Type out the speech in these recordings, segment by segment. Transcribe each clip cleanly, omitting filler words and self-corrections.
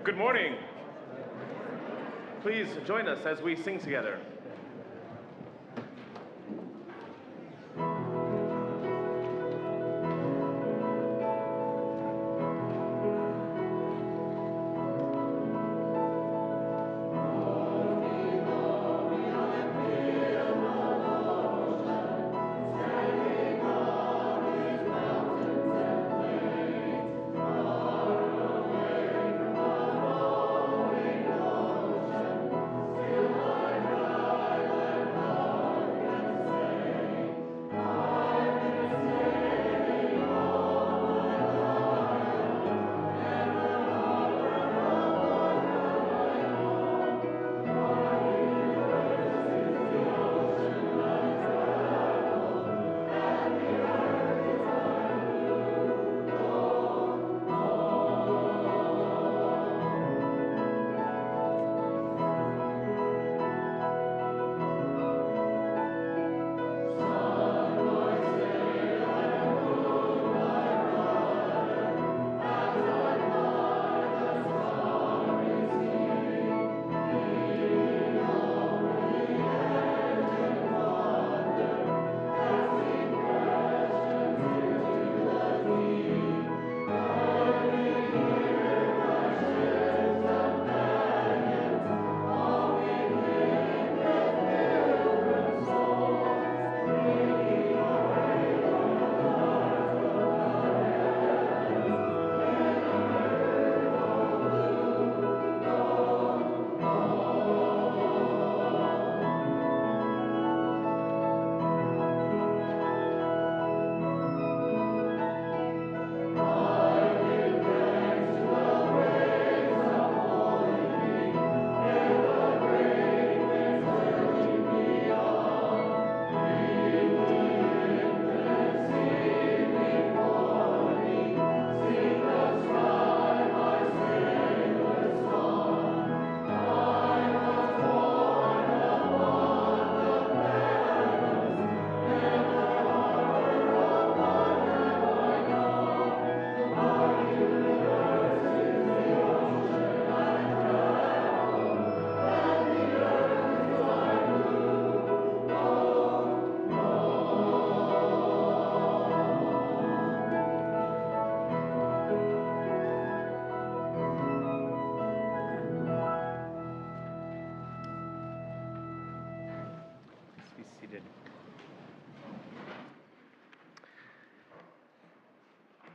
Good morning. Please join us as we sing together.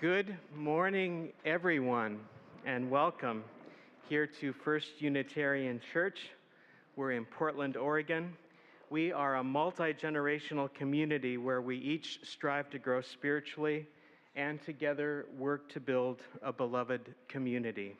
Good morning, everyone, and welcome here to First Unitarian Church. We're in Portland, Oregon. We are a multi-generational community where we each strive to grow spiritually and together work to build a beloved community.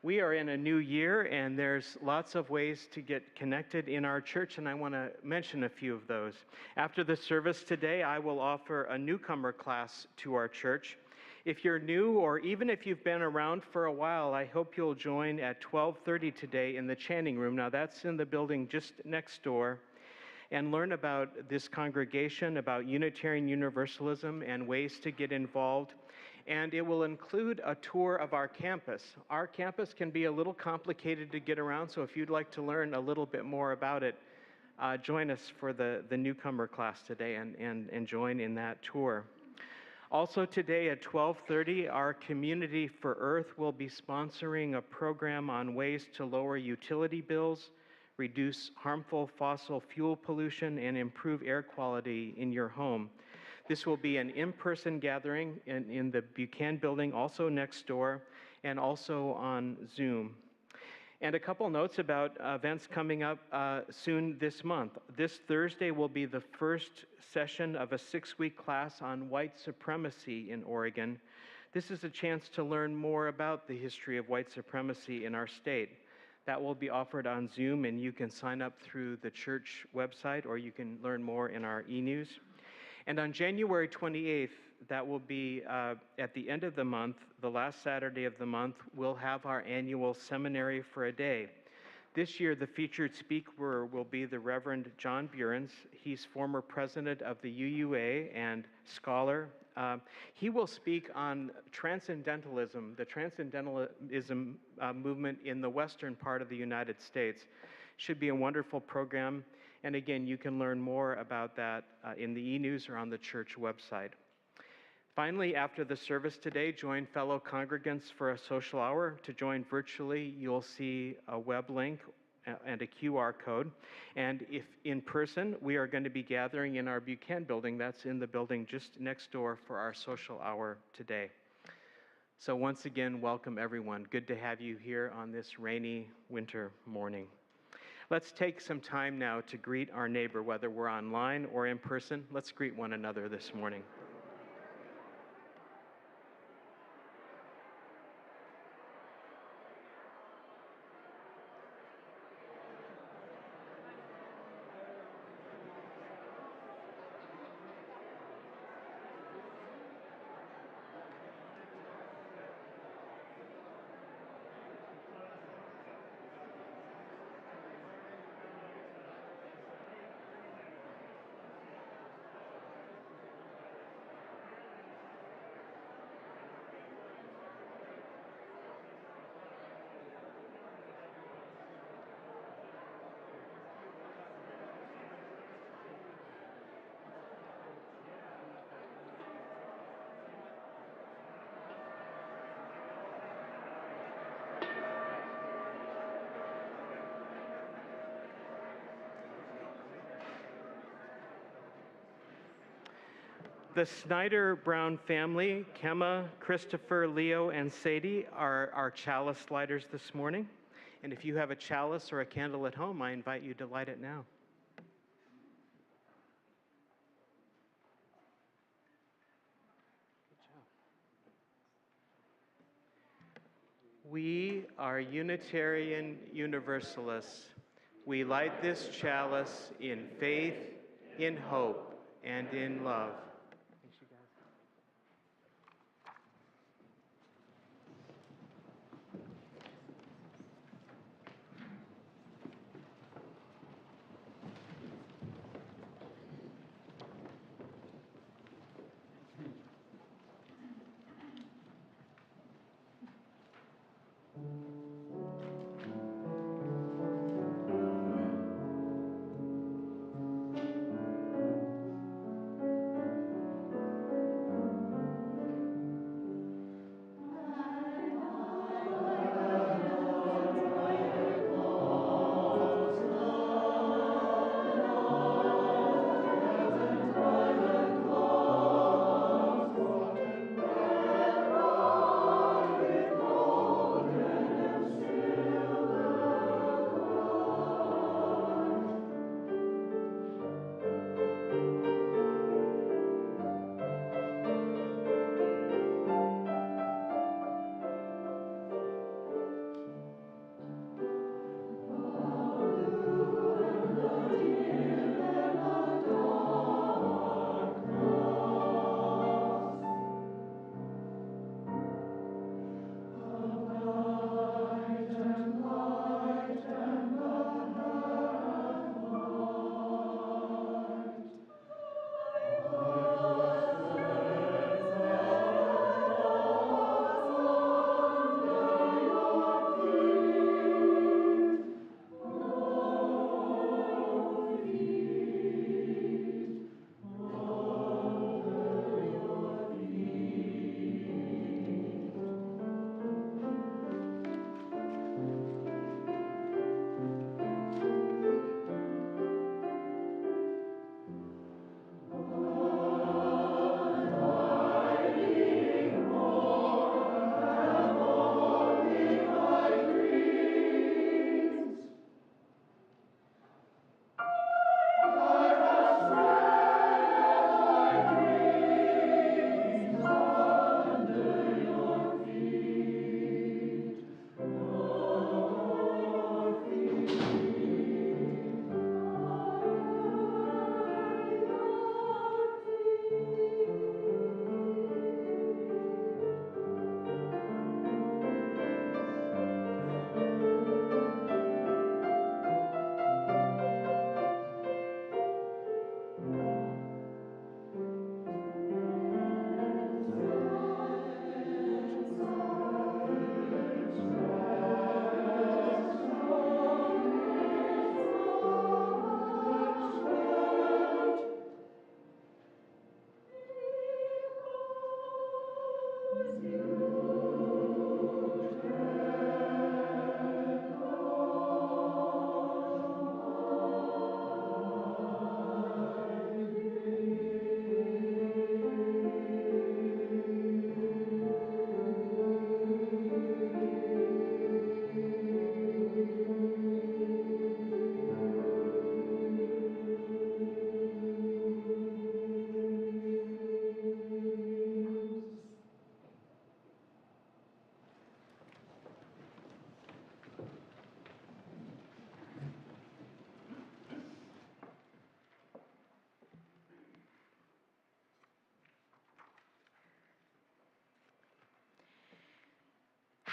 We are in a new year, and there's lots of ways to get connected in our church, and I want to mention a few of those. After the service today, I will offer a newcomer class to our church. If you're new, or even if you've been around for a while, I hope you'll join at 12:30 today in the Channing Room. Now, that's in the building just next door, and learn about this congregation, about Unitarian Universalism, and ways to get involved. And it will include a tour of our campus. Our campus can be a little complicated to get around, so if you'd like to learn a little bit more about it, join us for the newcomer class today and join in that tour. Also today at 12:30, our Community for Earth will be sponsoring a program on ways to lower utility bills, reduce harmful fossil fuel pollution, and improve air quality in your home. This will be an in-person gathering in the Buchanan building, also next door, and also on Zoom. And a couple notes about events coming up soon this month. This Thursday will be the first session of a 6-week class on white supremacy in Oregon. This is a chance to learn more about the history of white supremacy in our state. That will be offered on Zoom, and you can sign up through the church website, or you can learn more in our e-news. And on January 28th, that will be at the end of the month, the last Saturday of the month, we'll have our annual Seminary for a Day. This year, the featured speaker will be the Reverend John Burens. He's former president of the UUA and scholar, He will speak on transcendentalism, the transcendentalism movement in the western part of the United States. Should be a wonderful program. And again, you can learn more about that in the e-news or on the church website. Finally, after the service today, join fellow congregants for a social hour. To join virtually, you'll see a web link and a QR code. And if in person, we are going to be gathering in our Buchanan building. That's in the building just next door for our social hour today. So once again, welcome everyone. Good to have you here on this rainy winter morning. Let's take some time now to greet our neighbor, whether we're online or in person. Let's greet one another this morning. The Snyder-Brown family, Kemma, Christopher, Leo, and Sadie, are our chalice lighters this morning. And if you have a chalice or a candle at home, I invite you to light it now. Good job. We are Unitarian Universalists. We light this chalice in faith, in hope, and in love.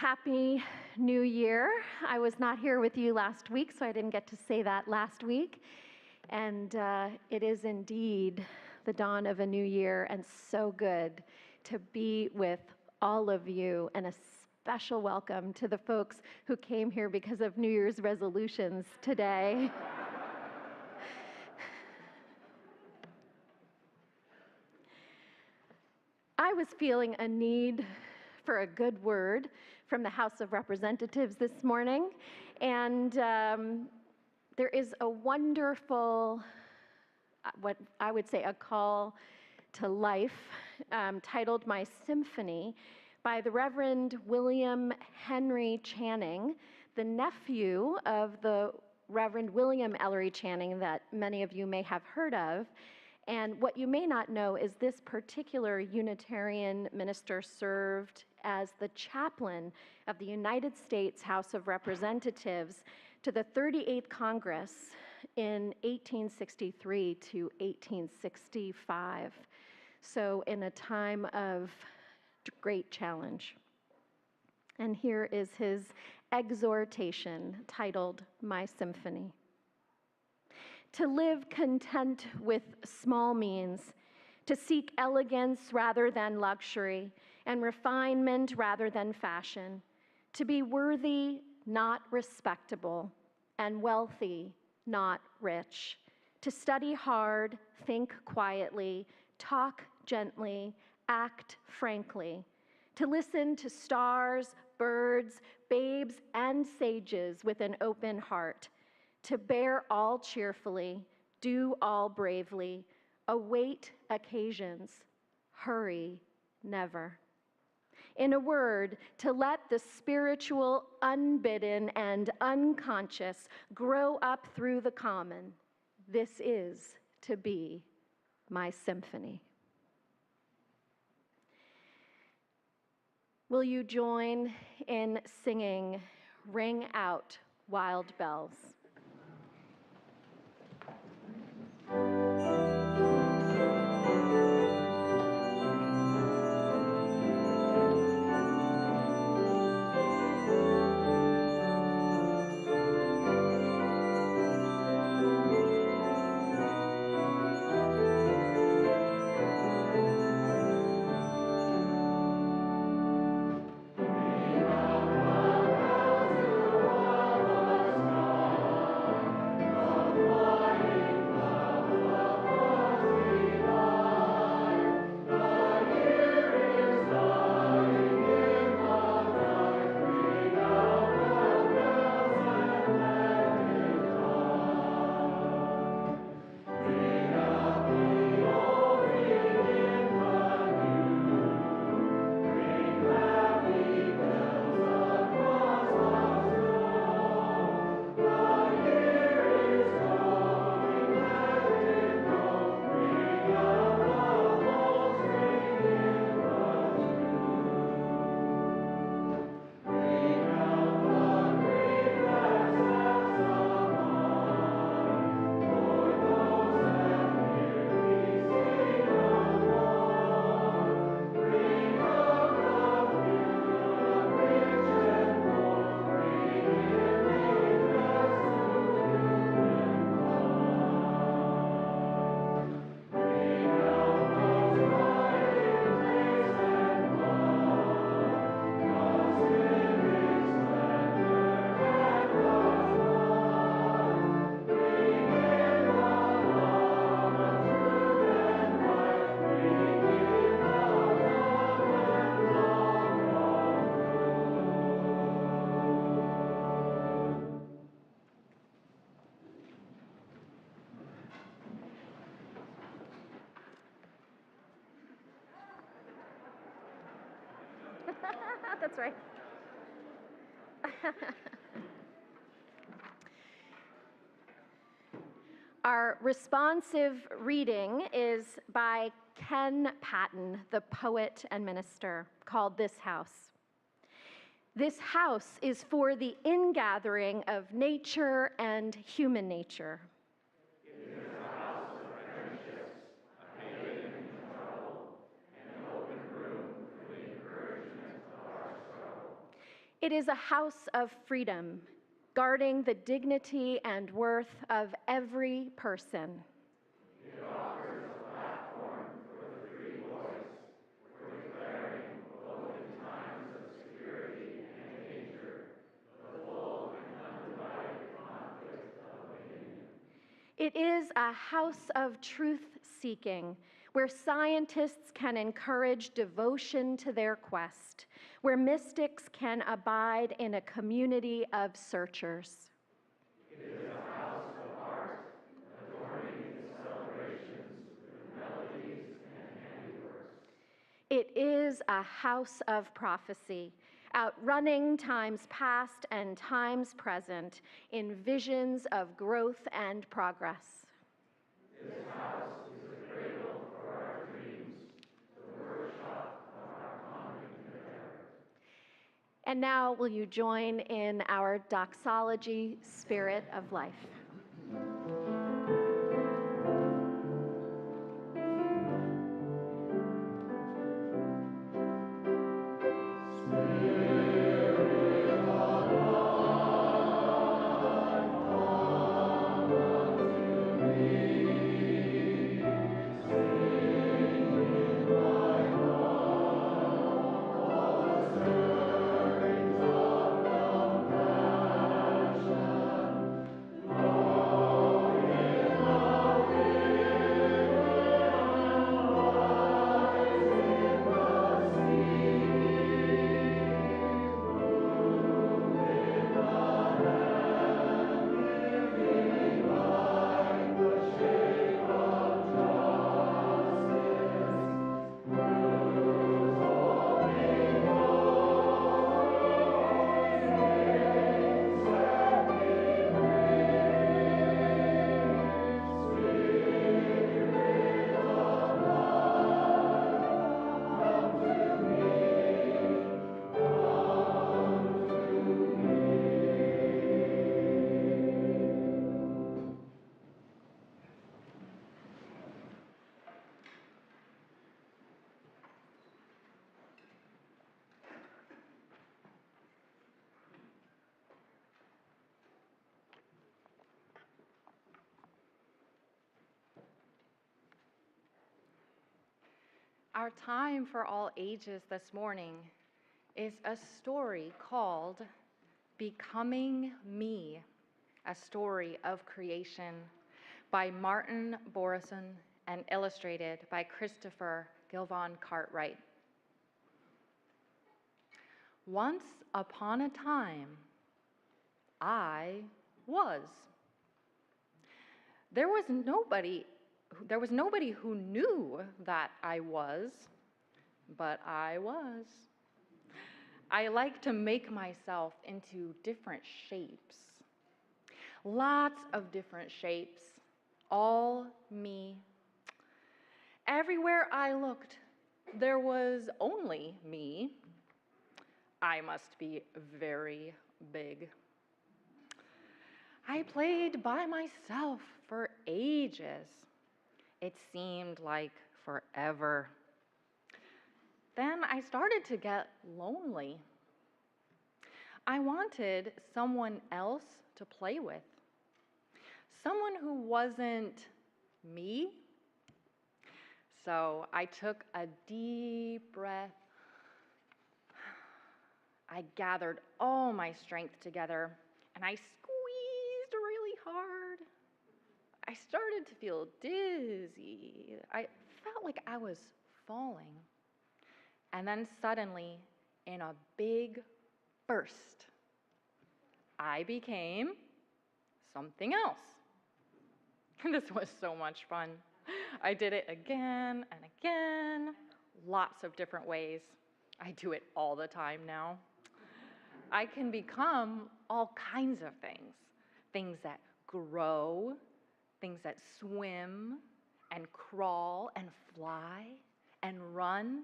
Happy New Year. I was not here with you last week, so I didn't get to say that last week. And it is indeed the dawn of a new year, and so good to be with all of you, and a special welcome to the folks who came here because of New Year's resolutions today. I was feeling a need for a good word from the House of Representatives this morning, and there is a wonderful, what I would say a call to life, titled My Symphony, by the Reverend William Henry Channing, the nephew of the Reverend William Ellery Channing that many of you may have heard of. And what you may not know is this particular Unitarian minister served as the chaplain of the United States House of Representatives to the 38th Congress in 1863 to 1865. So in a time of great challenge. And here is his exhortation titled My Symphony. To live content with small means, to seek elegance rather than luxury, and refinement rather than fashion, to be worthy, not respectable, and wealthy, not rich, to study hard, think quietly, talk gently, act frankly, to listen to stars, birds, babes, and sages with an open heart, to bear all cheerfully, do all bravely, await occasions, hurry never. In a word, to let the spiritual, unbidden, and unconscious grow up through the common. This is to be my symphony. Will you join in singing Ring Out, Wild Bells? Ring out, wild bells, That's right. Our responsive reading is by Ken Patton, the poet and minister, called This House. This house is for the ingathering of nature and human nature. It is a house of friendships, a haven in trouble, an open room for the encouragement of our struggle. It is a house of freedom, guarding the dignity and worth of every person. It offers a platform for the free voice, for declaring, both in times of security and danger, the full and undivided conflict of opinion. It is a house of truth-seeking, where scientists can encourage devotion to their quest, where mystics can abide in a community of searchers. It is a house of art, adorning its celebrations with melodies and handiworks. It is a house of prophecy, outrunning times past and times present in visions of growth and progress. This house is a cradle for our dreams, the workshop of our common endeavor. And now, will you join in our doxology, Spirit of Life? Our time for all ages this morning is a story called Becoming Me, a story of creation by Martin Borison and illustrated by Christopher Gilvon Cartwright. Once upon a time, I was. There was nobody who knew that I was, but I was. I like to make myself into different shapes. Lots of different shapes, all me. Everywhere I looked, there was only me. I must be very big. I played by myself for ages. It seemed like forever. Then I started to get lonely. I wanted someone else to play with, someone who wasn't me. So I took a deep breath. I gathered all my strength together, and I squeezed really hard. I started to feel dizzy. I felt like I was falling. And then suddenly, in a big burst, I became something else. This was so much fun. I did it again and again, lots of different ways. I do it all the time now. I can become all kinds of things. Things that grow, things that swim and crawl and fly and run.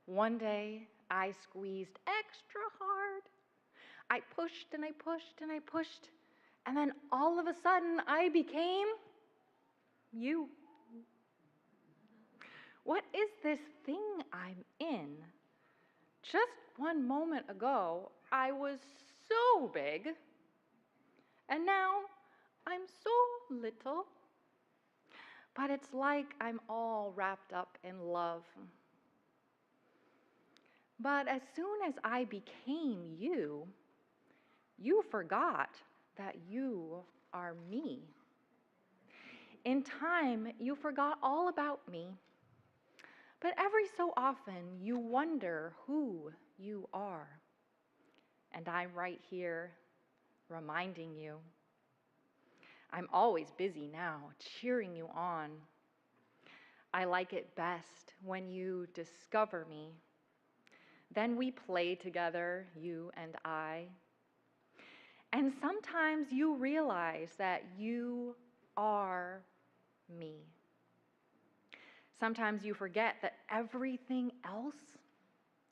One day, I squeezed extra hard. I pushed and I pushed and I pushed, and then all of a sudden, I became you. What is this thing I'm in? Just one moment ago, I was so big, and now I'm so little. But it's like I'm all wrapped up in love. But as soon as I became you, you forgot that you are me. In time, you forgot all about me. But every so often, you wonder who you are. And I'm right here reminding you. I'm always busy now, cheering you on. I like it best when you discover me. Then we play together, you and I. And sometimes you realize that you are me. Sometimes you forget that everything else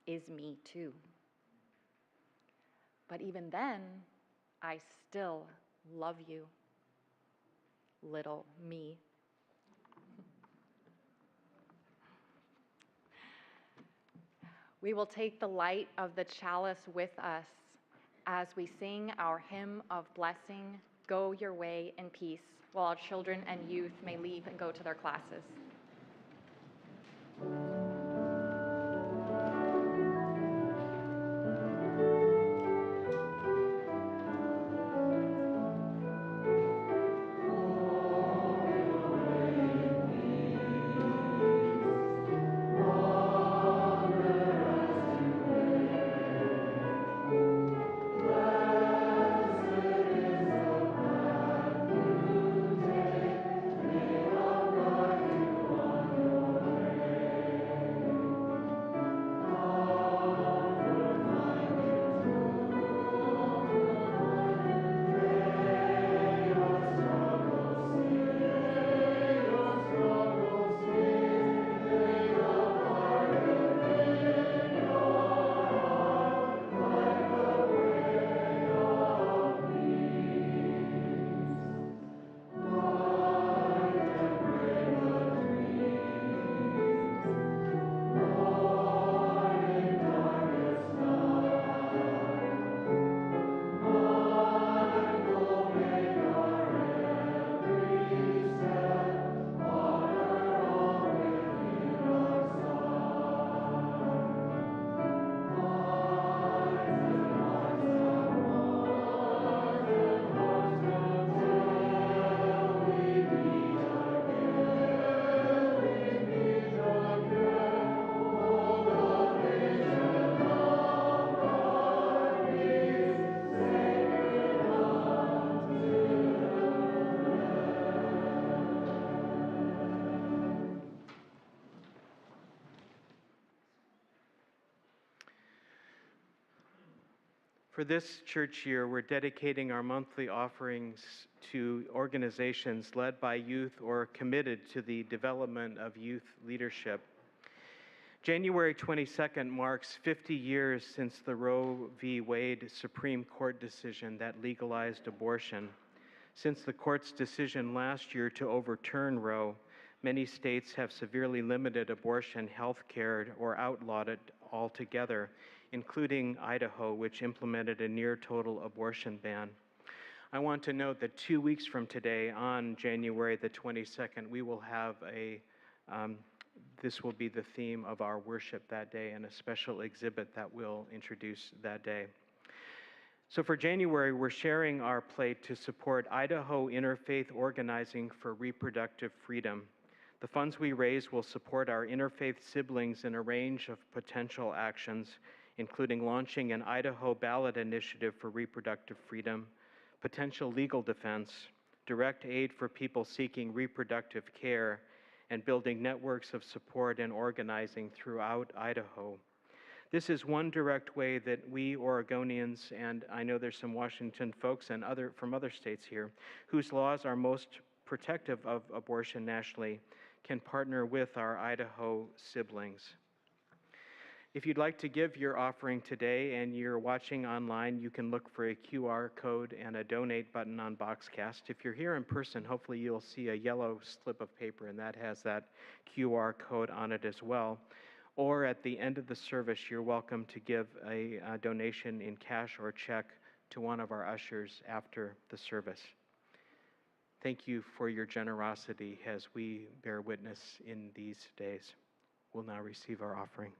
is me too. But even then, I still love you, little me. We will take the light of the chalice with us as we sing our hymn of blessing, Go Your Way in Peace, while our children and youth may leave and go to their classes. For this church year, we're dedicating our monthly offerings to organizations led by youth or committed to the development of youth leadership. January 22nd marks 50 years since the Roe v. Wade Supreme Court decision that legalized abortion. Since the court's decision last year to overturn Roe, many states have severely limited abortion health care or outlawed it altogether, including Idaho, which implemented a near-total abortion ban. I want to note that 2 weeks from today, on January the 22nd, we will have this will be the theme of our worship that day, and a special exhibit that we'll introduce that day. So for January, we're sharing our plate to support Idaho Interfaith Organizing for Reproductive Freedom. The funds we raise will support our interfaith siblings in a range of potential actions, including launching an Idaho ballot initiative for reproductive freedom, potential legal defense, direct aid for people seeking reproductive care, and building networks of support and organizing throughout Idaho. This is one direct way that we Oregonians, and I know there's some Washington folks and from other states here, whose laws are most protective of abortion nationally, can partner with our Idaho siblings. If you'd like to give your offering today and you're watching online, you can look for a QR code and a donate button on Boxcast. If you're here in person, hopefully you'll see a yellow slip of paper, and that has that QR code on it as well. Or at the end of the service, you're welcome to give a donation in cash or check to one of our ushers after the service. Thank you for your generosity as we bear witness in these days. We'll now receive our offering.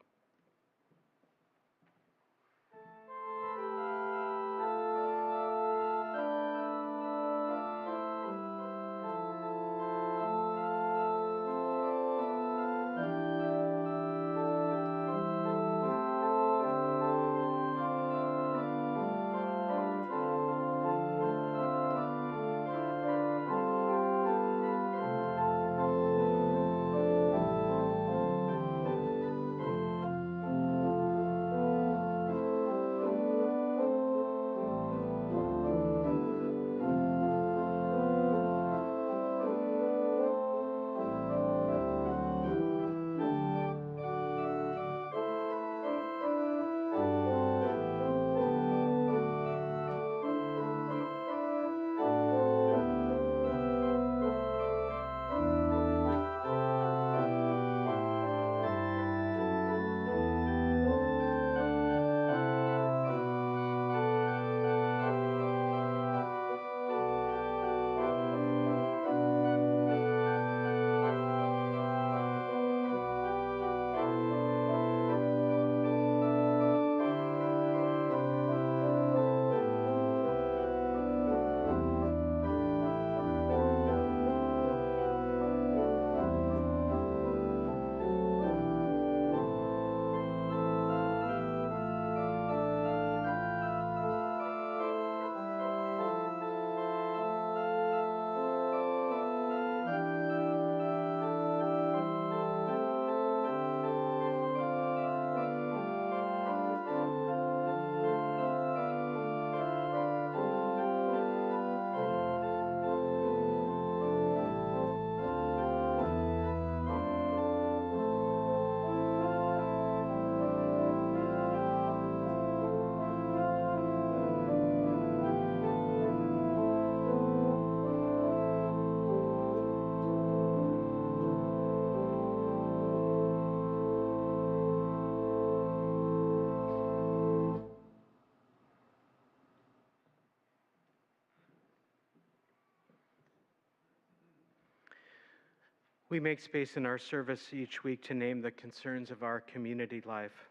We make space in our service each week to name the concerns of our community life.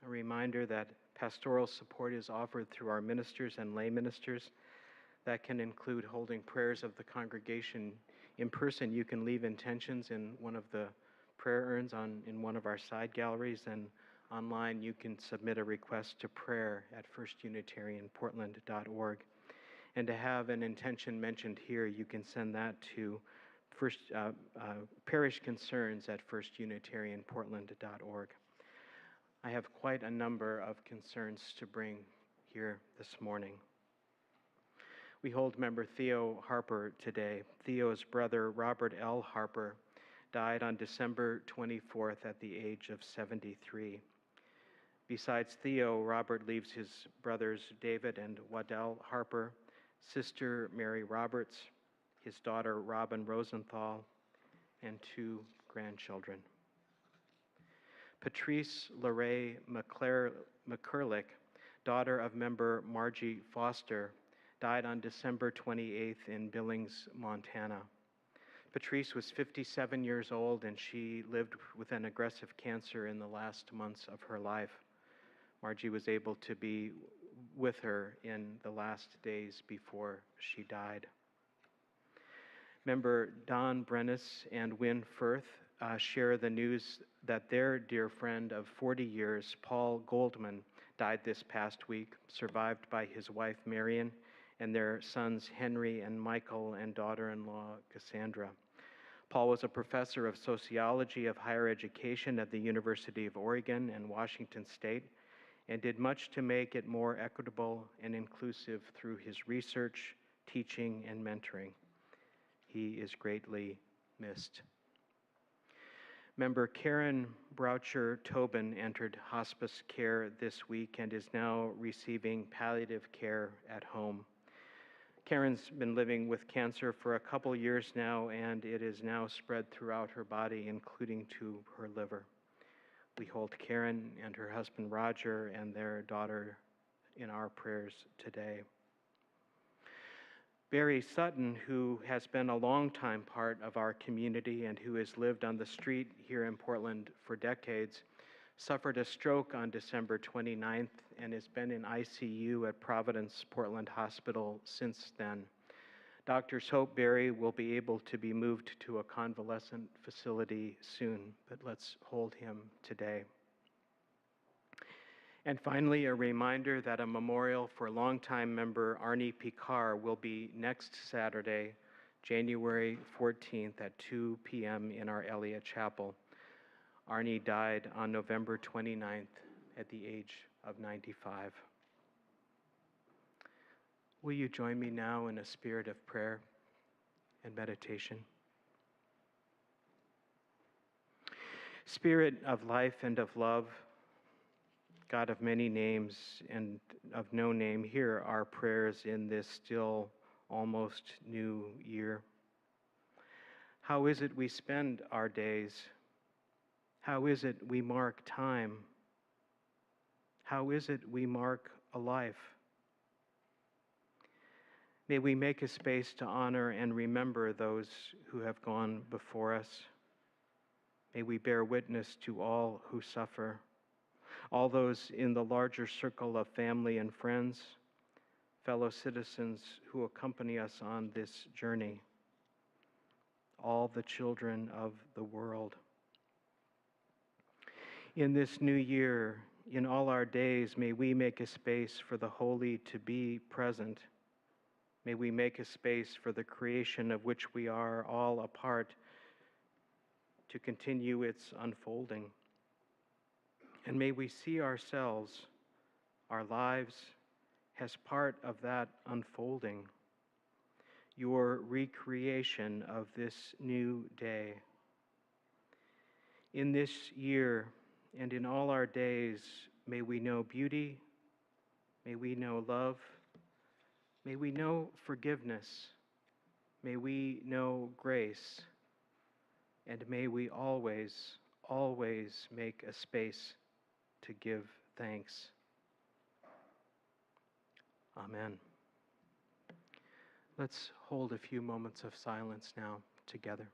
A reminder that pastoral support is offered through our ministers and lay ministers. That can include holding prayers of the congregation in person. You can leave intentions in one of the prayer urns in one of our side galleries, and online you can submit a request to prayer at firstunitarianportland.org. And to have an intention mentioned here, you can send that to parish concerns at firstunitarianportland.org. I have quite a number of concerns to bring here this morning. We hold member Theo Harper today. Theo's brother, Robert L. Harper, died on December 24th at the age of 73. Besides Theo, Robert leaves his brothers David and Waddell Harper, sister Mary Roberts, his daughter Robin Rosenthal, and 2 grandchildren. Patrice LaRae McCurlick, daughter of member Margie Foster, died on December 28th in Billings, Montana. Patrice was 57 years old, and she lived with an aggressive cancer in the last months of her life. Margie was able to be with her in the last days before she died. Member Don Brennis and Wynn Firth share the news that their dear friend of 40 years, Paul Goldman, died this past week, survived by his wife Marion and their sons Henry and Michael and daughter-in-law Cassandra. Paul was a professor of sociology of higher education at the University of Oregon and Washington State, and did much to make it more equitable and inclusive through his research, teaching, and mentoring. He is greatly missed. Member Karen Broucher-Tobin entered hospice care this week and is now receiving palliative care at home. Karen's been living with cancer for a couple years now, and it is now spread throughout her body, including to her liver. We hold Karen and her husband Roger and their daughter in our prayers today. Barry Sutton, who has been a longtime part of our community and who has lived on the street here in Portland for decades, suffered a stroke on December 29th and has been in ICU at Providence Portland Hospital since then. Doctors hope Barry will be able to be moved to a convalescent facility soon, but let's hold him today. And finally, a reminder that a memorial for longtime member Arnie Picard will be next Saturday, January 14th at 2 p.m. in our Elliott Chapel. Arnie died on November 29th at the age of 95. Will you join me now in a spirit of prayer and meditation? Spirit of life and of love, God of many names and of no name, hear our prayers in this still almost new year. How is it we spend our days? How is it we mark time? How is it we mark a life? May we make a space to honor and remember those who have gone before us. May we bear witness to all who suffer, all those in the larger circle of family and friends, fellow citizens who accompany us on this journey, all the children of the world. In this new year, in all our days, may we make a space for the holy to be present. May we make a space for the creation of which we are all a part to continue its unfolding. And may we see ourselves, our lives, as part of that unfolding, your recreation of this new day. In this year and in all our days, may we know beauty, may we know love, may we know forgiveness, may we know grace, and may we always, always make a space to give thanks. Amen. Let's hold a few moments of silence now together.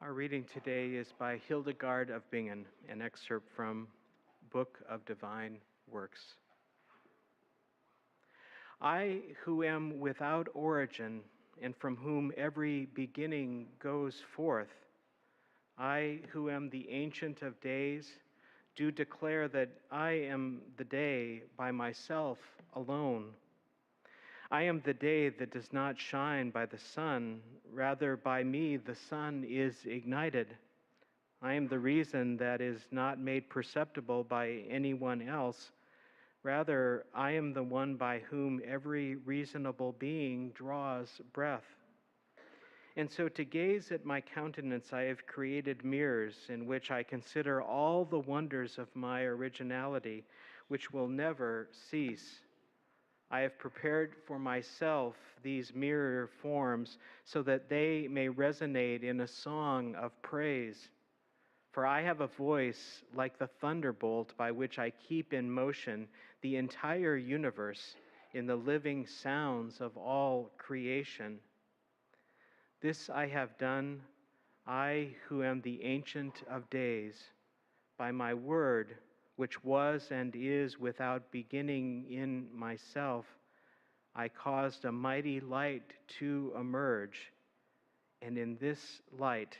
Our reading today is by Hildegard of Bingen, an excerpt from Book of Divine Works. I who am without origin and from whom every beginning goes forth, I who am the Ancient of Days, do declare that I am the day by myself alone. I am the day that does not shine by the sun, rather by me the sun is ignited. I am the reason that is not made perceptible by anyone else. Rather, I am the one by whom every reasonable being draws breath. And so to gaze at my countenance, I have created mirrors in which I consider all the wonders of my originality, which will never cease. I have prepared for myself these mirror forms so that they may resonate in a song of praise. For I have a voice like the thunderbolt by which I keep in motion the entire universe in the living sounds of all creation. This I have done, I who am the Ancient of Days, by my word, which was and is without beginning in myself. I caused a mighty light to emerge, and in this light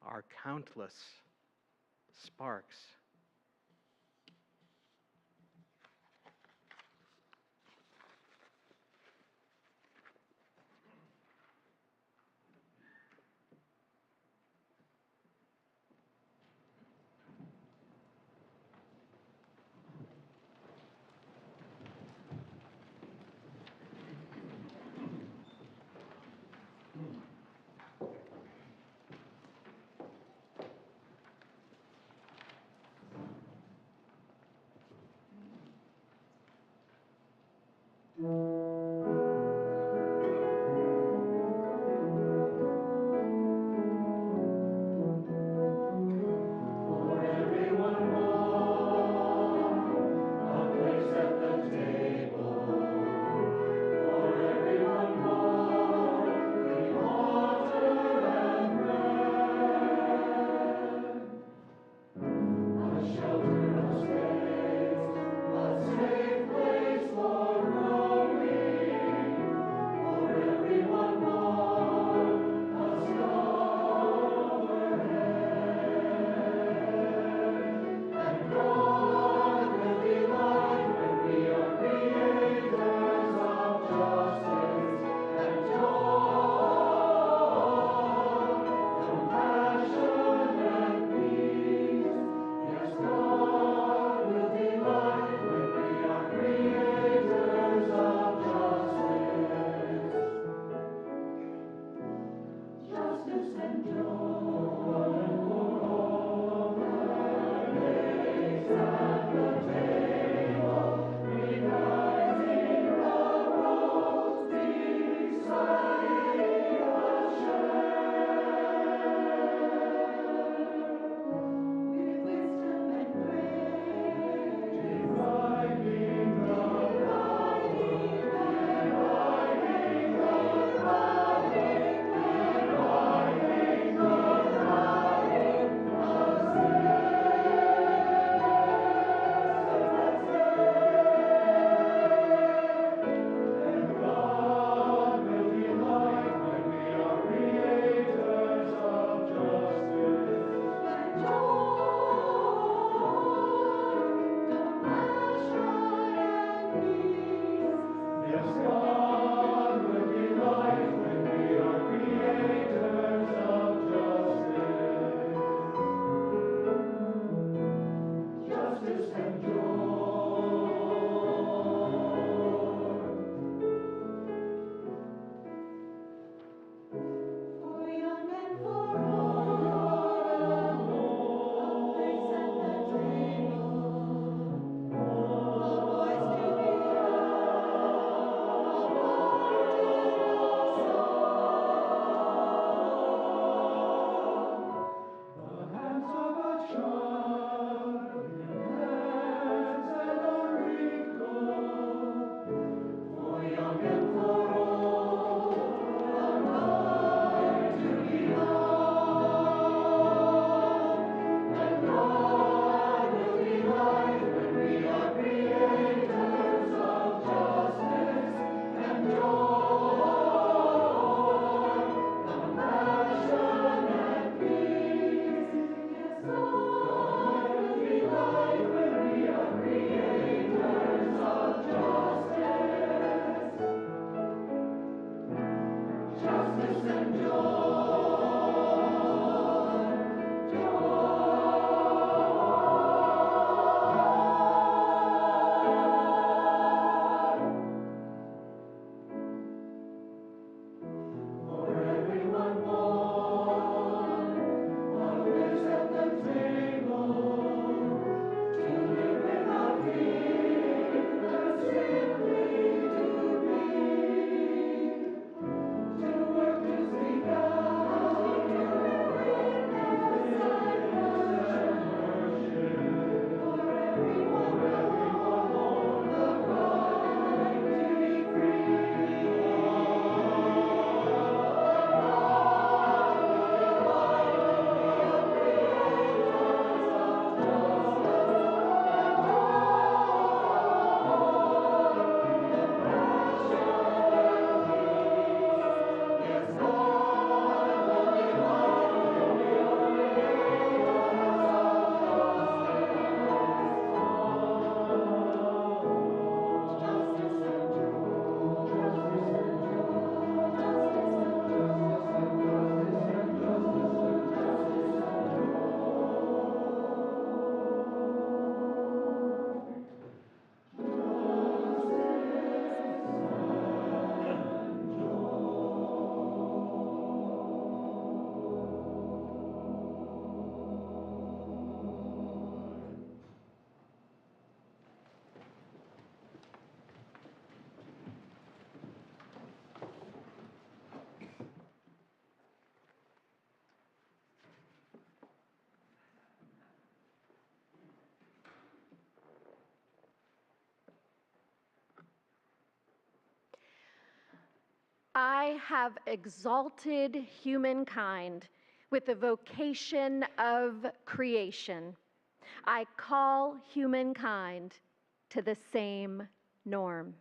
are countless sparks. I have exalted humankind with the vocation of creation. I call humankind to the same norm.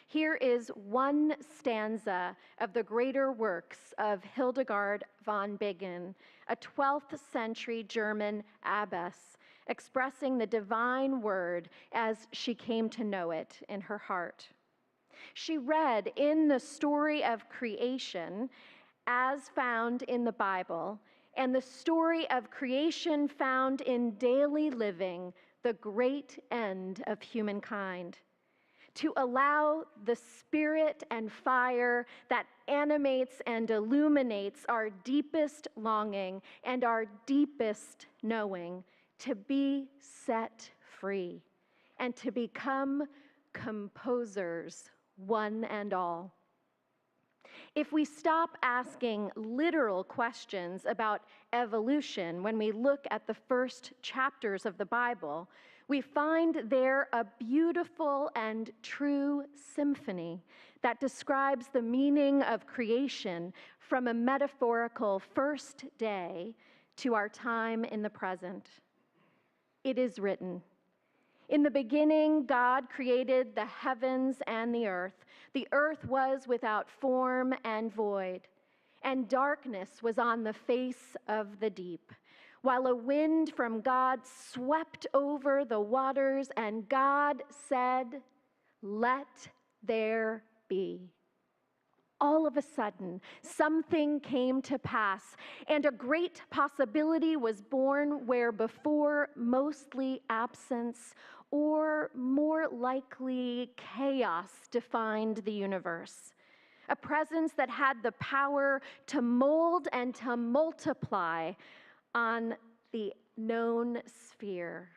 Here is one stanza of the greater works of Hildegard von Bingen, a 12th century German abbess, expressing the divine word as she came to know it in her heart. She read in the story of creation as found in the Bible, and the story of creation found in daily living, the great end of humankind. To allow the spirit and fire that animates and illuminates our deepest longing and our deepest knowing to be set free and to become composers, one and all. If we stop asking literal questions about evolution when we look at the first chapters of the Bible, we find there a beautiful and true symphony that describes the meaning of creation from a metaphorical first day to our time in the present. It is written, "In the beginning, God created the heavens and the earth. The earth was without form and void, and darkness was on the face of the deep, while a wind from God swept over the waters, and God said, 'Let there be.'" All of a sudden, something came to pass, and a great possibility was born where before mostly absence, or more likely chaos, defined the universe. A presence that had the power to mold and to multiply on the known sphere.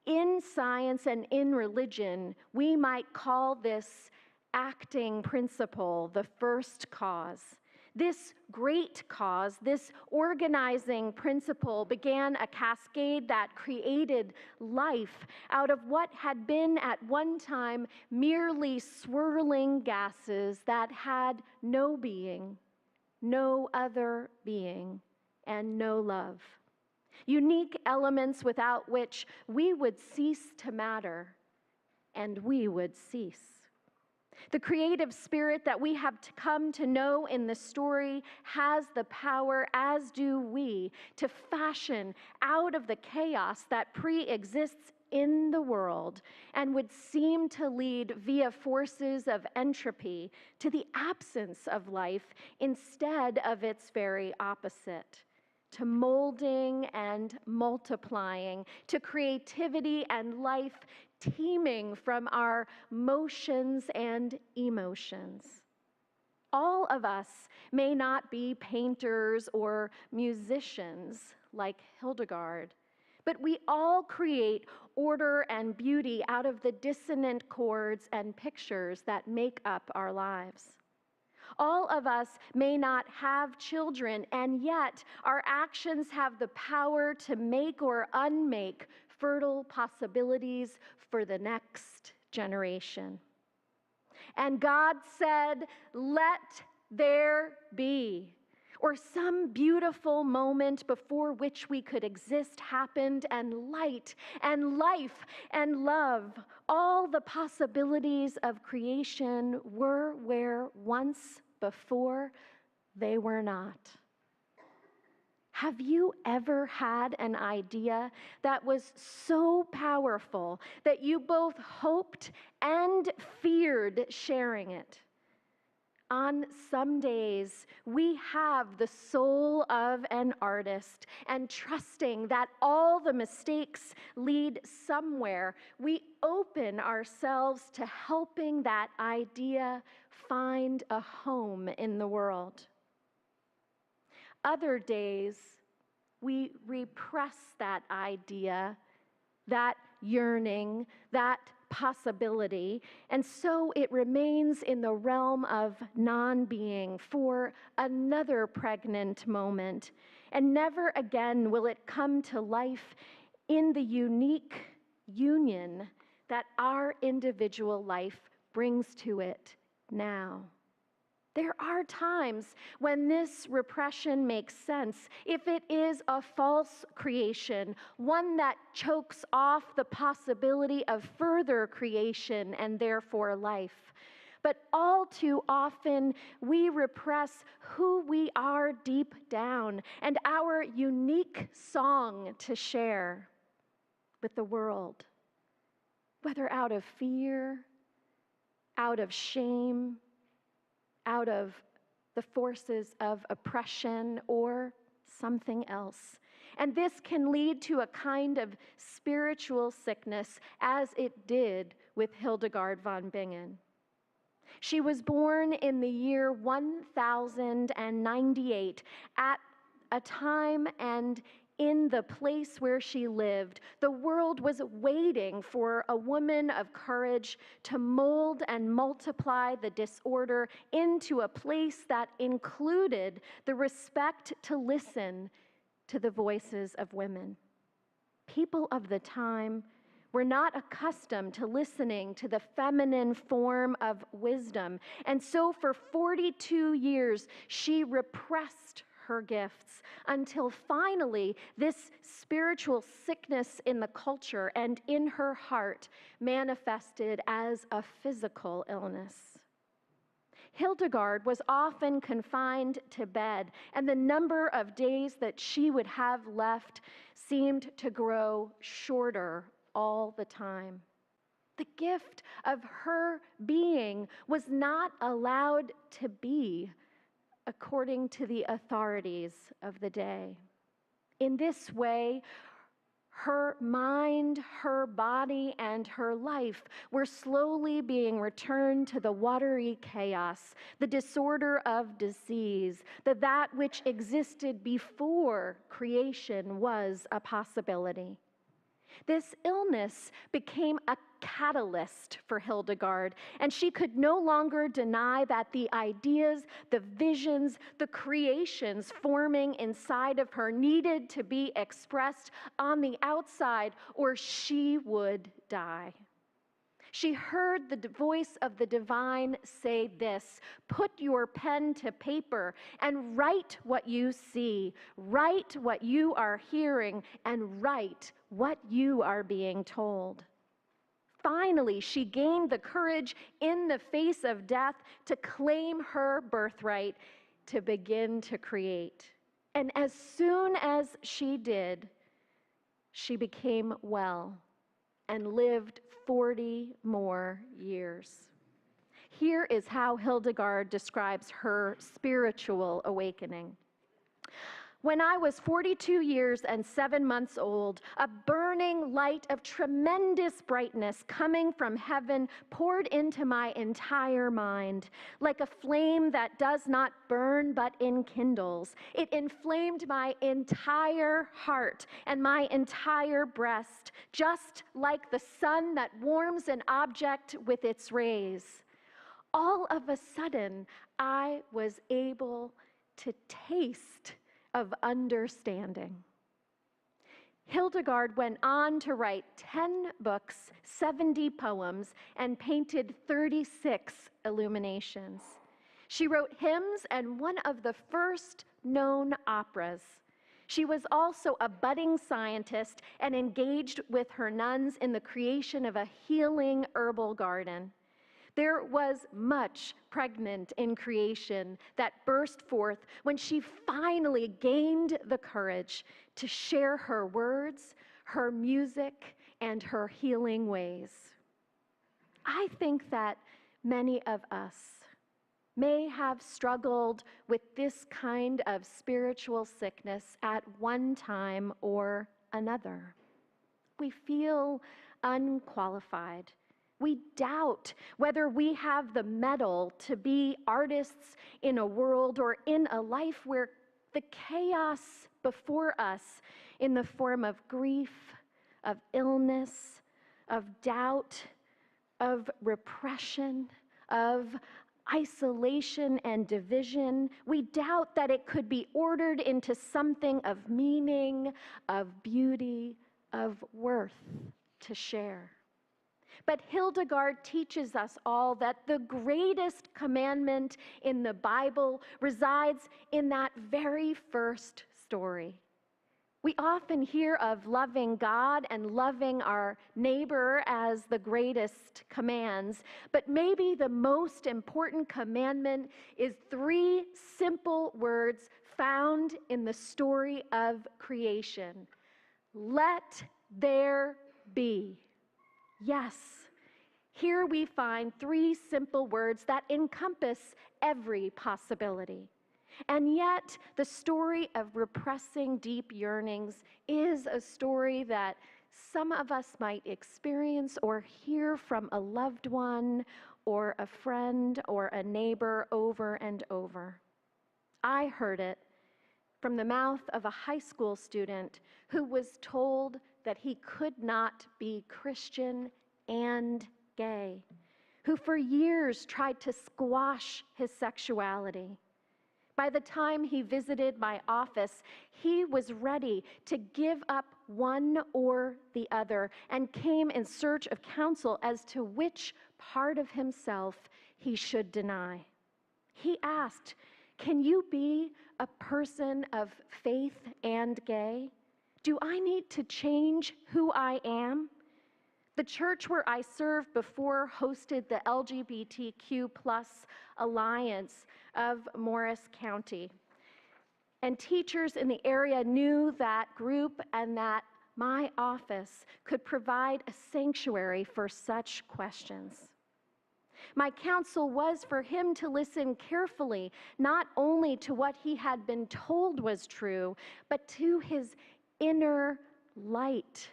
In science and in religion, we might call this acting principle the first cause. This great cause, this organizing principle, began a cascade that created life out of what had been at one time merely swirling gases that had no being, no other being, and no love. Unique elements without which we would cease to matter, and we would cease. The creative spirit that we have come to know in the story has the power, as do we, to fashion out of the chaos that pre-exists in the world and would seem to lead via forces of entropy to the absence of life instead of its very opposite, to molding and multiplying, to creativity and life teeming from our motions and emotions. All of us may not be painters or musicians like Hildegard, but we all create order and beauty out of the dissonant chords and pictures that make up our lives. All of us may not have children, and yet our actions have the power to make or unmake fertile possibilities for the next generation. And God said, "Let there be." Or some beautiful moment before which we could exist happened, and light and life and love, all the possibilities of creation were where once before they were not. Have you ever had an idea that was so powerful that you both hoped and feared sharing it? On some days, we have the soul of an artist, and trusting that all the mistakes lead somewhere, we open ourselves to helping that idea find a home in the world. Other days, we repress that idea, that yearning, that possibility, and so it remains in the realm of non-being for another pregnant moment, and never again will it come to life in the unique union that our individual life brings to it now. There are times when this repression makes sense, if it is a false creation, one that chokes off the possibility of further creation and therefore life. But all too often, we repress who we are deep down and our unique song to share with the world, whether out of fear, out of shame, out of the forces of oppression, or something else. And this can lead to a kind of spiritual sickness, as it did with Hildegard von Bingen. She was born in the year 1098 at a time and in the place where she lived. The world was waiting for a woman of courage to mold and multiply the disorder into a place that included the respect to listen to the voices of women. People of the time were not accustomed to listening to the feminine form of wisdom. And so for 42 years, she repressed her gifts until finally this spiritual sickness in the culture and in her heart manifested as a physical illness. Hildegard was often confined to bed, and the number of days that she would have left seemed to grow shorter all the time. The gift of her being was not allowed to be according to the authorities of the day. In this way, her mind, her body, and her life were slowly being returned to the watery chaos, the disorder of disease, that which existed before creation was a possibility. This illness became a catalyst for Hildegard, and she could no longer deny that the ideas, the visions, the creations forming inside of her needed to be expressed on the outside, or she would die. She heard the voice of the divine say this: put your pen to paper and write what you see, write what you are hearing, and write what you are being told. Finally, she gained the courage in the face of death to claim her birthright, to begin to create. And as soon as she did, she became well and lived 40 more years. Here is how Hildegard describes her spiritual awakening. When I was 42 years and 7 months old, a burning light of tremendous brightness coming from heaven poured into my entire mind. Like a flame that does not burn but enkindles, it inflamed my entire heart and my entire breast, just like the sun that warms an object with its rays. All of a sudden, I was able to taste of understanding. Hildegard went on to write 10 books, 70 poems, and painted 36 illuminations. She wrote hymns and one of the first known operas. She was also a budding scientist and engaged with her nuns in the creation of a healing herbal garden. There was much pregnant in creation that burst forth when she finally gained the courage to share her words, her music, and her healing ways. I think that many of us may have struggled with this kind of spiritual sickness at one time or another. We feel unqualified. We doubt whether we have the mettle to be artists in a world or in a life where the chaos before us in the form of grief, of illness, of doubt, of repression, of isolation and division, we doubt that it could be ordered into something of meaning, of beauty, of worth to share. But Hildegard teaches us all that the greatest commandment in the Bible resides in that very first story. We often hear of loving God and loving our neighbor as the greatest commands, but maybe the most important commandment is 3 simple words found in the story of creation. Let there be. Yes, here we find 3 simple words that encompass every possibility. And yet, the story of repressing deep yearnings is a story that some of us might experience or hear from a loved one or a friend or a neighbor over and over. I heard it from the mouth of a high school student who was told that he could not be Christian and gay, who for years tried to squash his sexuality. By the time he visited my office, he was ready to give up one or the other and came in search of counsel as to which part of himself he should deny. He asked, "Can you be a person of faith and gay? Do I need to change who I am?" The church where I served before hosted the LGBTQ+ Alliance of Morris County. And teachers in the area knew that group and that my office could provide a sanctuary for such questions. My counsel was for him to listen carefully, not only to what he had been told was true, but to his inner light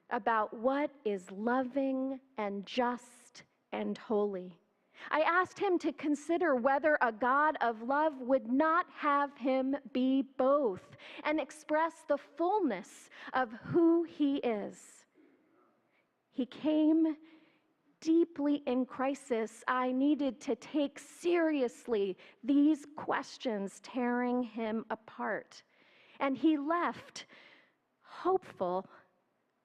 about what is loving and just and holy. I asked him to consider whether a God of love would not have him be both and express the fullness of who he is. He came deeply in crisis. I needed to take seriously these questions tearing him apart. And he left hopeful,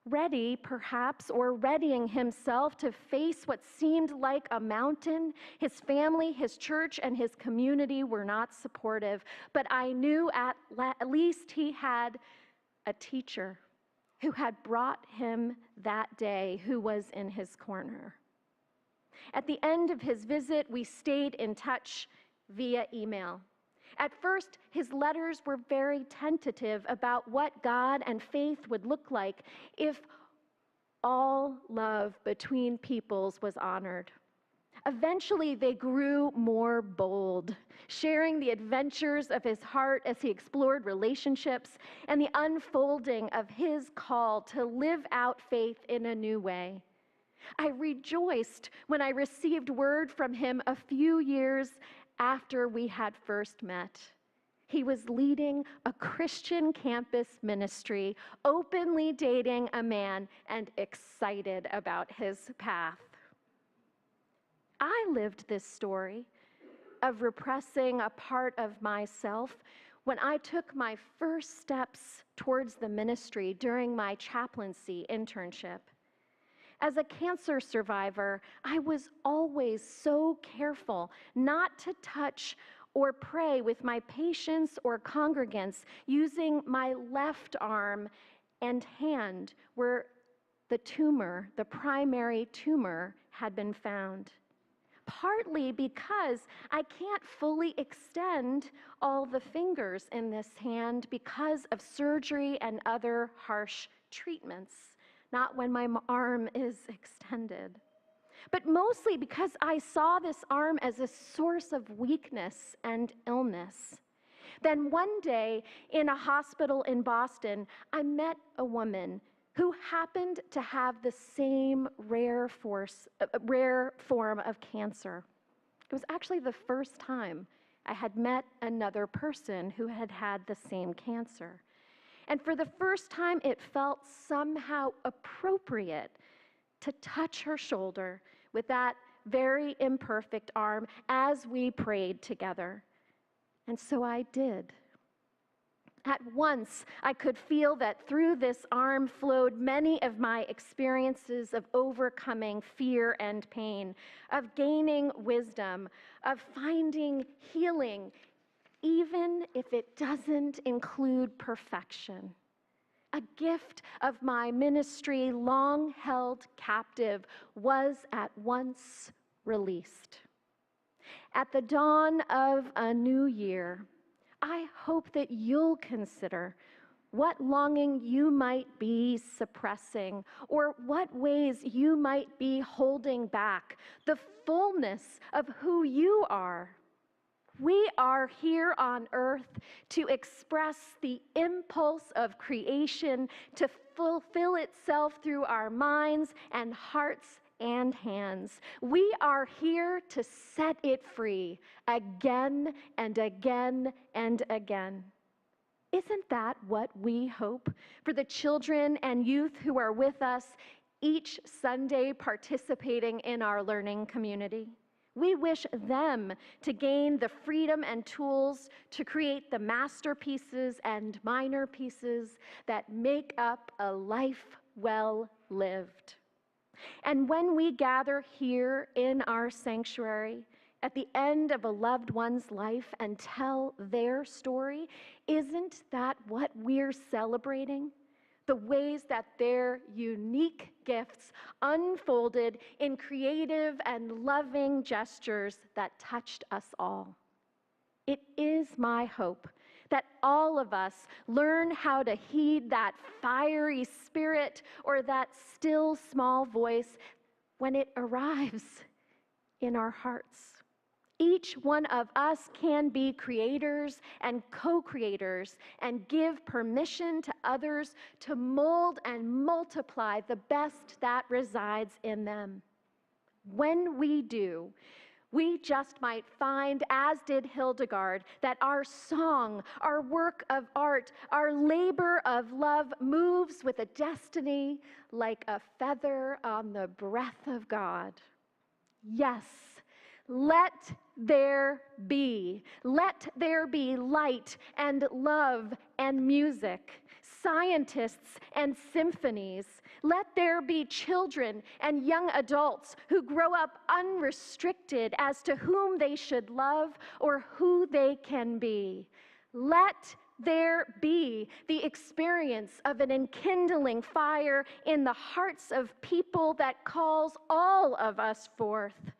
ready perhaps, or readying himself to face what seemed like a mountain. His family, his church, and his community were not supportive, but I knew at least he had a teacher who had brought him that day, who was in his corner. At the end of his visit, we stayed in touch via email. At first, his letters were very tentative about what God and faith would look like if all love between peoples was honored. Eventually, they grew more bold, sharing the adventures of his heart as he explored relationships and the unfolding of his call to live out faith in a new way. I rejoiced when I received word from him a few years after we had first met. He was leading a Christian campus ministry, openly dating a man, and excited about his path. I lived this story of repressing a part of myself when I took my first steps towards the ministry during my chaplaincy internship. As a cancer survivor, I was always so careful not to touch or pray with my patients or congregants using my left arm and hand where the tumor, the primary tumor, had been found. Partly because I can't fully extend all the fingers in this hand because of surgery and other harsh treatments. Not when my arm is extended. But mostly because I saw this arm as a source of weakness and illness. Then one day in a hospital in Boston, I met a woman who happened to have the same rare form of cancer. It was actually the first time I had met another person who had had the same cancer. And for the first time, it felt somehow appropriate to touch her shoulder with that very imperfect arm as we prayed together. And so I did. At once, I could feel that through this arm flowed many of my experiences of overcoming fear and pain, of gaining wisdom, of finding healing, even if it doesn't include perfection. A gift of my ministry, long held captive, was at once released. At the dawn of a new year, I hope that you'll consider what longing you might be suppressing, or what ways you might be holding back the fullness of who you are. We are here on earth to express the impulse of creation, to fulfill itself through our minds and hearts and hands. We are here to set it free again and again and again. Isn't that what we hope for the children and youth who are with us each Sunday participating in our learning community? We wish them to gain the freedom and tools to create the masterpieces and minor pieces that make up a life well lived. And when we gather here in our sanctuary at the end of a loved one's life and tell their story, isn't that what we're celebrating? The ways that their unique gifts unfolded in creative and loving gestures that touched us all. It is my hope that all of us learn how to heed that fiery spirit or that still small voice when it arrives in our hearts. Each one of us can be creators and co-creators and give permission to others to mold and multiply the best that resides in them. When we do, we just might find, as did Hildegard, that our song, our work of art, our labor of love moves with a destiny like a feather on the breath of God. Yes, let there be. Let there be light and love and music, scientists and symphonies. Let there be children and young adults who grow up unrestricted as to whom they should love or who they can be. Let there be the experience of an enkindling fire in the hearts of people that calls all of us forth.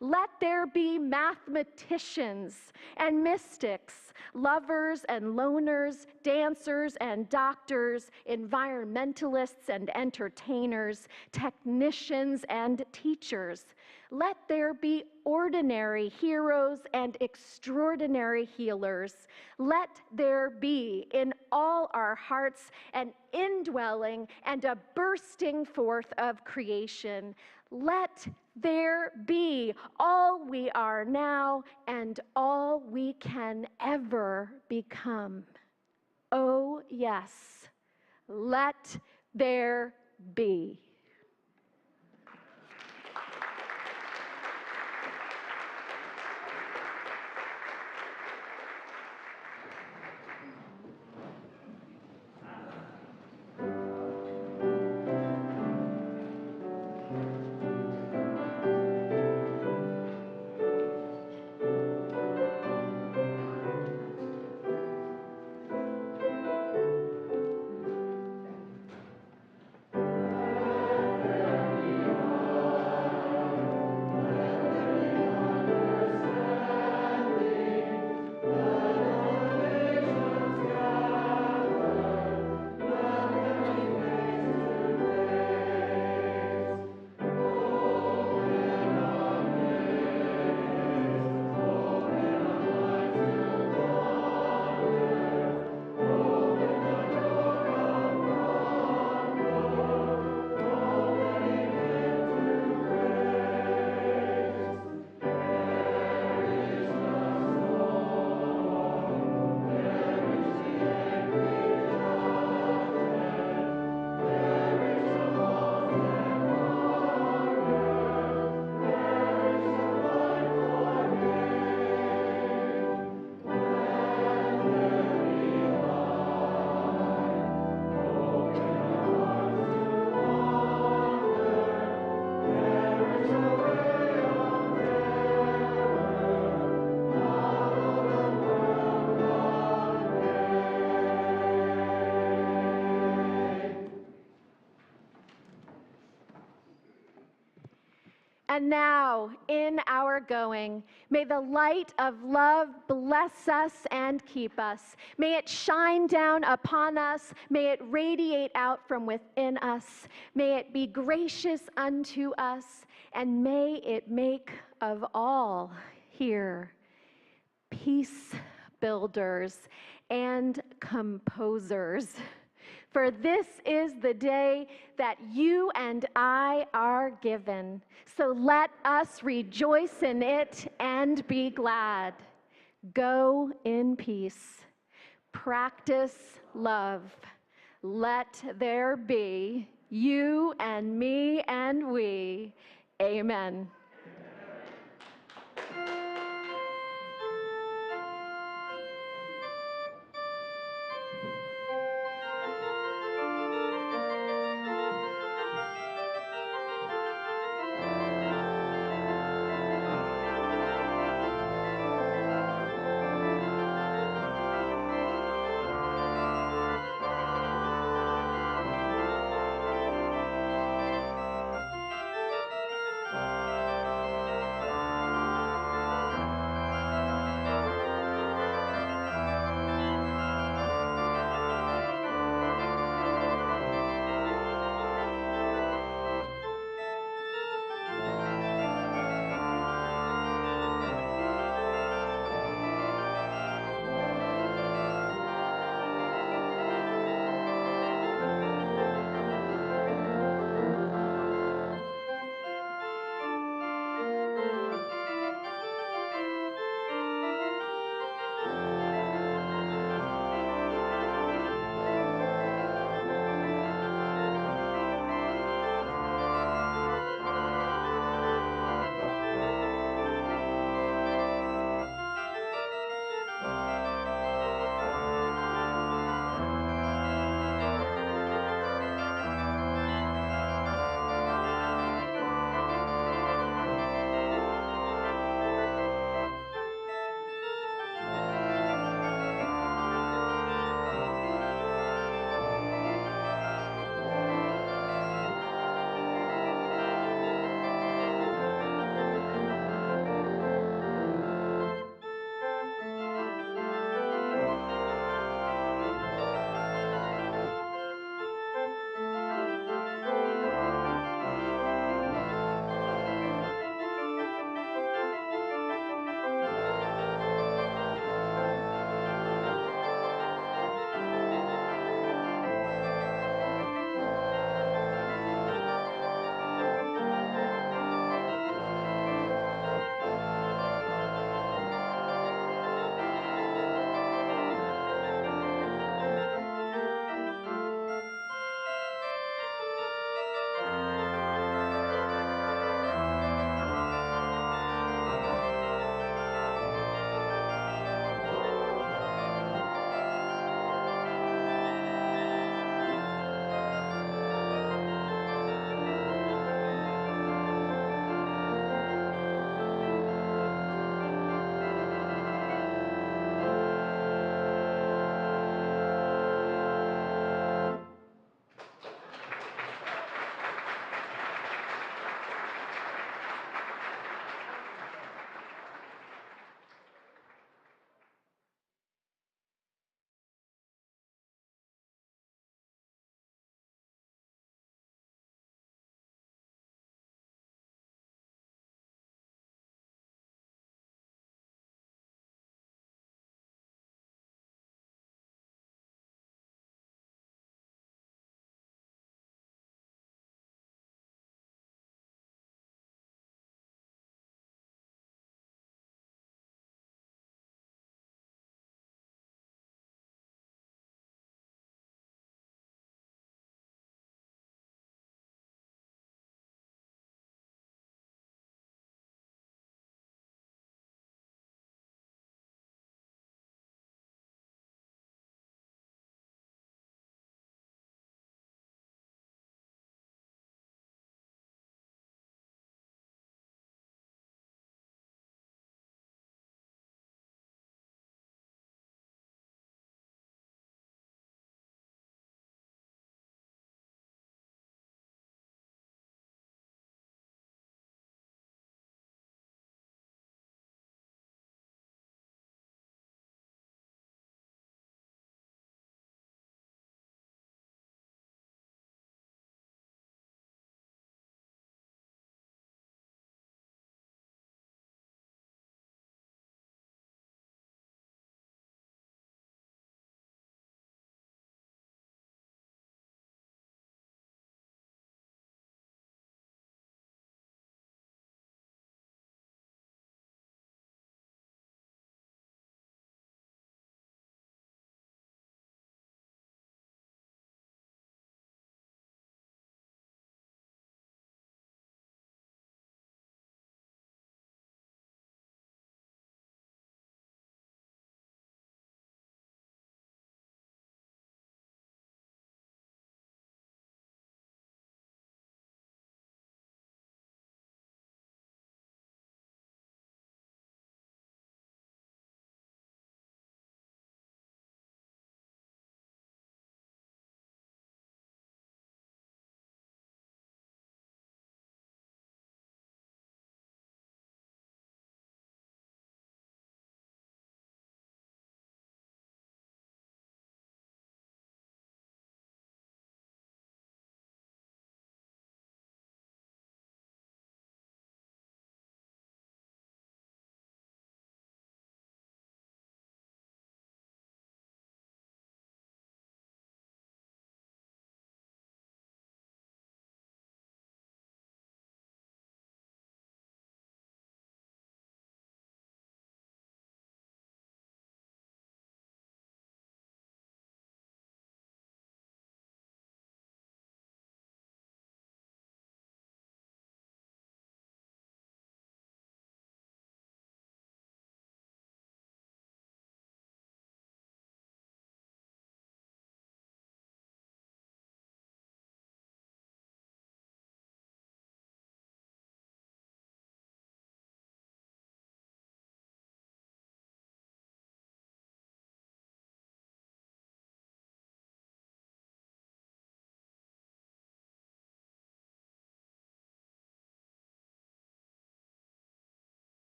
Let there be mathematicians and mystics, lovers and loners, dancers and doctors, environmentalists and entertainers, technicians and teachers. Let there be ordinary heroes and extraordinary healers. Let there be in all our hearts an indwelling and a bursting forth of creation. Let there be all we are now and all we can ever become. Oh, yes, let there be. and now in our going. May the light of love bless us and keep us. May it shine down upon us. May it radiate out from within us. May it be gracious unto us, and may it make of all here peace builders and composers. For this is the day that you and I are given. So let us rejoice in it and be glad. Go in peace. Practice love. Let there be you and me and we. Amen.